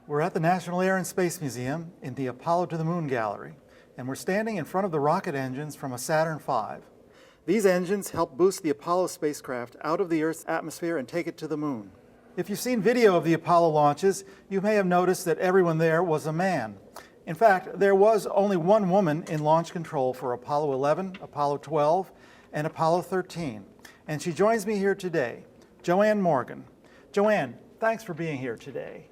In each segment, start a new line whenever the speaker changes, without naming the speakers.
We're at the National Air and Space Museum in the Apollo to the Moon Gallery, and we're standing in front of the rocket engines from a Saturn V. These engines help boost the Apollo spacecraft out of the Earth's atmosphere and take it to the moon. If you've seen video of the Apollo launches, you may have noticed that everyone there was a man. In fact, there was only one woman in launch control for Apollo 11, Apollo 12, and Apollo 13. And she joins me here today, Joann Morgan. Joann, thanks for being here today.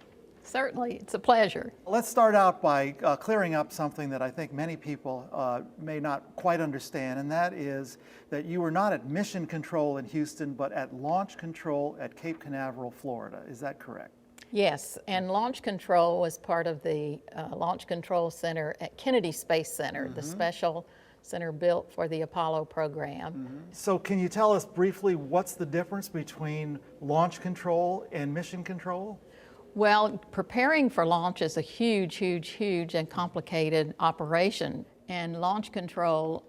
Certainly, it's a pleasure.
Let's start out by clearing up something that I think many people may not quite understand, and that is that you were not at mission control in Houston, but at launch control at Cape Canaveral, Florida. Is that correct?
Yes, and launch control was part of the Launch Control Center at Kennedy Space Center, the special center built for the Apollo program.
So can you tell us briefly what's the difference between launch control and mission control?
Well, preparing for launch is a huge and complicated operation. And launch control,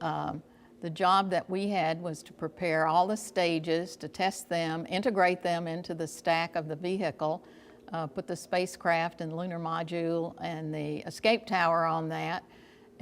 the job that we had was to prepare all the stages, to test them, integrate them into the stack of the vehicle, put the spacecraft and the lunar module and the escape tower on that,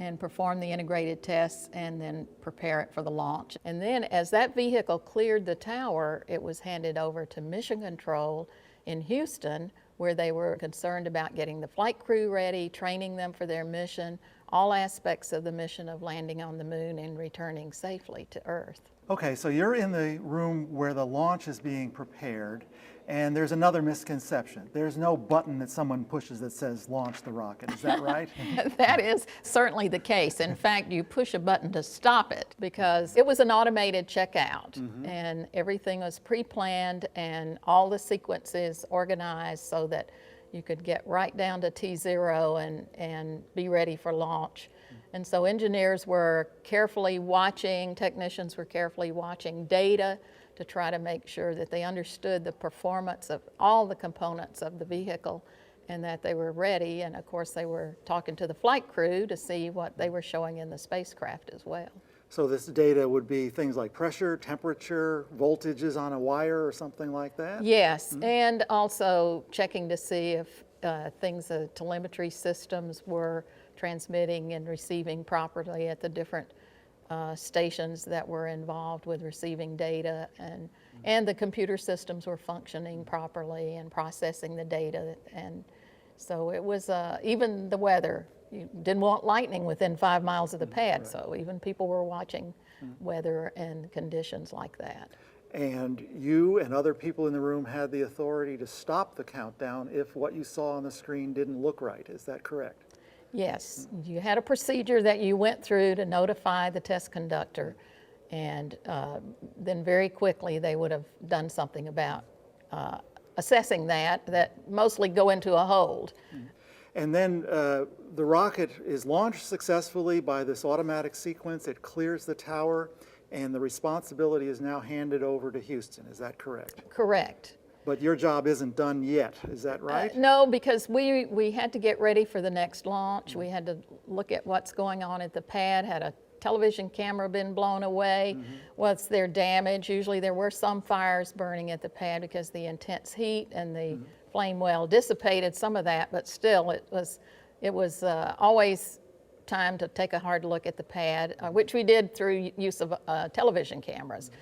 and perform the integrated tests and then prepare it for the launch. And then as that vehicle cleared the tower, it was handed over to mission control in Houston, where they were concerned about getting the flight crew ready, training them for their mission, all aspects of the mission of landing on the moon and returning safely to Earth.
Okay, so you're in the room where the launch is being prepared, and there's another misconception. There's no button that someone pushes that says launch the rocket. Is that right?
That is certainly the case. In fact, you push a button to stop it because it was an automated checkout, and everything was pre-planned and all the sequences organized so that you could get right down to T0 and be ready for launch. And so engineers were carefully watching, technicians were carefully watching data to try to make sure that they understood the performance of all the components of the vehicle and that they were ready. And of course, they were talking to the flight crew to see what they were showing in the spacecraft as well.
So this data would be things like pressure, temperature, voltages on a wire or something like that?
Yes, and also checking to see if telemetry systems were transmitting and receiving properly at the different stations that were involved with receiving data, and the computer systems were functioning properly and processing the data. And so it was even the weather. You didn't want lightning within 5 miles of the pad, so even people were watching weather and conditions like that.
And you and other people in the room had the authority to stop the countdown if what you saw on the screen didn't look right. Is that correct?
Yes, you had a procedure that you went through to notify the test conductor, and then very quickly they would have done something about assessing that mostly go into a hold.
And then the rocket is launched successfully by this automatic sequence. It clears the tower, and the responsibility is now handed over to Houston. Is that correct?
Correct.
But your job isn't done yet, is that right?
No, because we had to get ready for the next launch. We had to look at what's going on at the pad. Had a television camera been blown away? Was there damage? Usually there were some fires burning at the pad because the intense heat and the flame well dissipated some of that, but still it was always time to take a hard look at the pad, which we did through use of television cameras.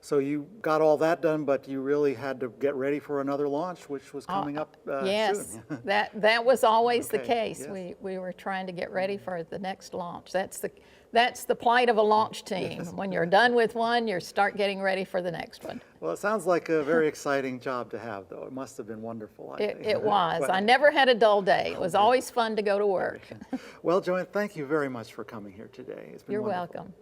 So you got all that done, but you really had to get ready for another launch, which was coming up
yes,
soon.
that was always the case.
Yes.
We were trying to get ready for the next launch. That's the plight of a launch team.
Yes.
When you're done with one, you start getting ready for the next one.
Well, it sounds like a very exciting job to have, though. It must have been wonderful.
It was. I never had a dull day. It was always fun to go to work.
Well, Joann, thank you very much for coming here today. It's been
You're
wonderful.
welcome.